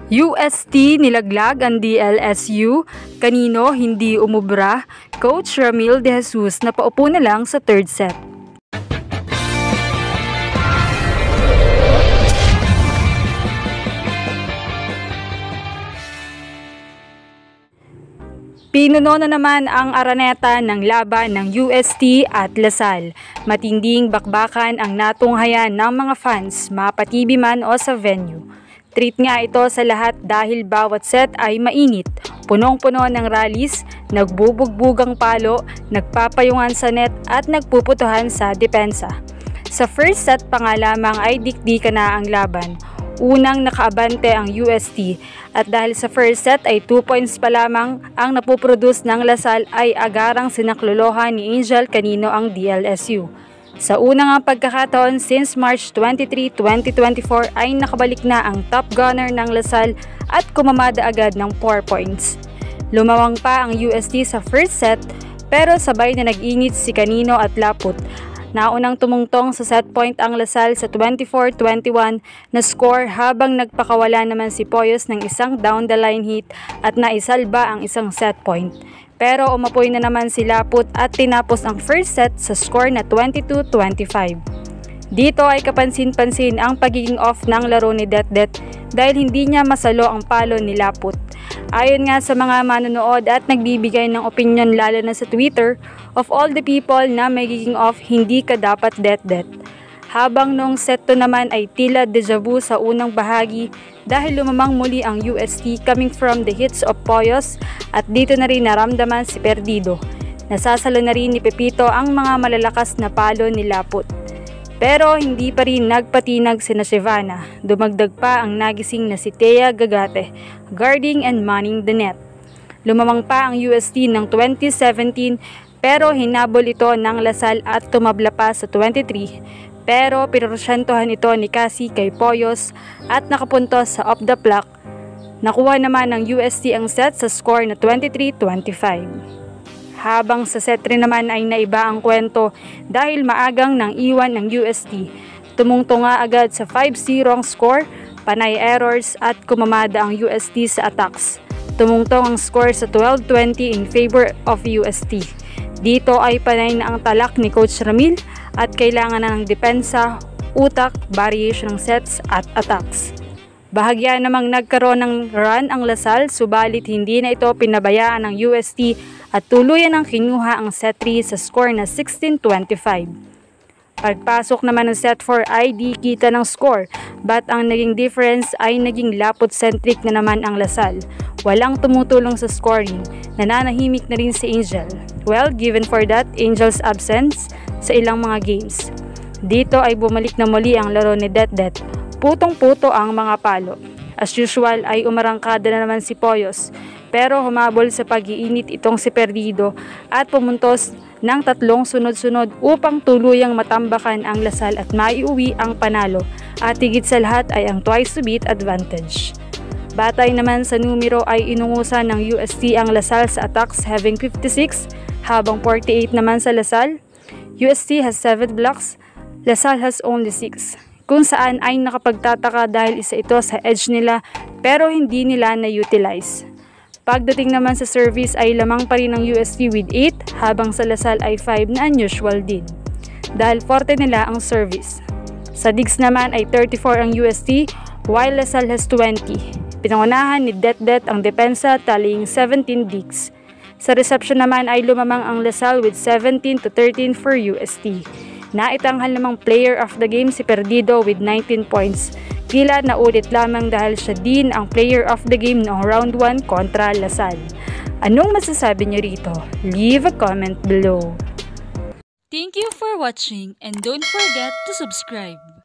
UST nilaglag ang DLSU, kanino hindi umubra, Coach Ramil De Jesus na paupo na lang sa third set. Pinuno na naman ang araneta ng laban ng UST at Lasal. Matinding bakbakan ang natunghayan ng mga fans, mapatibi man o sa venue. Treat nga ito sa lahat dahil bawat set ay mainit, punong-puno ng rallies, nagbubugbugang palo, nagpapayungan sa net at nagpuputuhan sa depensa. Sa first set pa nga lamang ay dikdika na ang laban. Unang nakaabante ang UST at dahil sa first set ay 2 points pa lamang ang napuproduce ng Lasal ay agarang sinaklolohan ni Angel Canino ang DLSU. Sa unang pagkakataon since March 23, 2024 ay nakabalik na ang top gunner ng Lasal at kumamada agad ng 4 points. Lumawang pa ang UST sa first set pero sabay na nag-init si Canino at Laput. Naunang tumungtong sa set point ang Lasal sa 24-21 na score habang nagpakawala naman si Poyos ng isang down the line hit at naisalba ang isang set point. Pero umapoy na naman si Laput at tinapos ang first set sa score na 22-25. Dito ay kapansin-pansin ang pagiging off ng laro ni Det dahil hindi niya masalo ang palo ni Laput. Ayon nga sa mga manonood at nagbibigay ng opinion lalo na sa Twitter, of all the people na magiging off, hindi ka dapat Det. Habang noong set 2 naman ay tila deja vu sa unang bahagi dahil lumamang muli ang UST coming from the hits of Poyos at dito na rin naramdaman si Perdido. Nasasalo na rin ni Pepito ang mga malalakas na palo ni Laput. Pero hindi pa rin nagpatinag sina Shivana. Dumagdag pa ang nagising na si Thea Gagate, guarding and manning the net. Lumamang pa ang UST ng 2017 pero hinabol ito ng Lasal at tumabla pa sa 23. Pero pinrosyentohan ito ni Cassie kay Poyos at nakapuntos sa off the clock. Nakuha naman ng UST ang set sa score na 23-25. Habang sa set 3 naman ay naiba ang kwento dahil maagang nang iwan ng UST. Tumungtong nga agad sa 5-0 ang score, panay errors at kumamada ang UST sa attacks. Tumungtong ang score sa 12-20 in favor of UST. Dito ay panay na ang talak ni Coach Ramil at kailangan na ng depensa, utak, variation ng sets at attacks. Bahagya namang nagkaroon ng run ang Lasal subalit hindi na ito pinabayaan ng UST at tuluyan ang kinuha ang set 3 sa score na 16-25. Pagpasok naman ng set 4 ay di kita ng score but ang naging difference ay naging Laput-centric na naman ang Lasal. Walang tumutulong sa scoring, nananahimik na rin si Angel. Well, given for that, Angel's absence sa ilang mga games. Dito ay bumalik na muli ang laro ni Det. Putong-puto ang mga palo. As usual ay umarangkada na naman si Poyos pero humabol sa pag-iinit itong si Perdido at pumuntos ng 3 sunod-sunod upang tuluyang matambakan ang Lasal at maiuwi ang panalo at higit sa lahat ay ang twice to beat advantage. Batay naman sa numero ay inungusan ng UST ang Lasal sa attacks having 56 habang 48 naman sa Lasal. UST has 7 blocks, Lasal has only 6. Kung saan ay nakapagtataka dahil isa ito sa edge nila pero hindi nila na-utilize. Pagdating naman sa service ay lamang pa rin ng UST with 8 habang sa Lasal ay 5 na unusual din. Dahil forte nila ang service. Sa digs naman ay 34 ang UST while Lasal has 20. Pinangunahan ni Det ang depensa tallying 17 digs. Sa reception naman ay lumamang ang Lasal with 17-13 for UST. Naitanghal namang player of the game si Perdido with 19 points. Tila naulit lamang dahil siya din ang player of the game noong round 1 kontra Lasal. Anong masasabi niyo rito? Leave a comment below. Thank you for watching and don't forget to subscribe.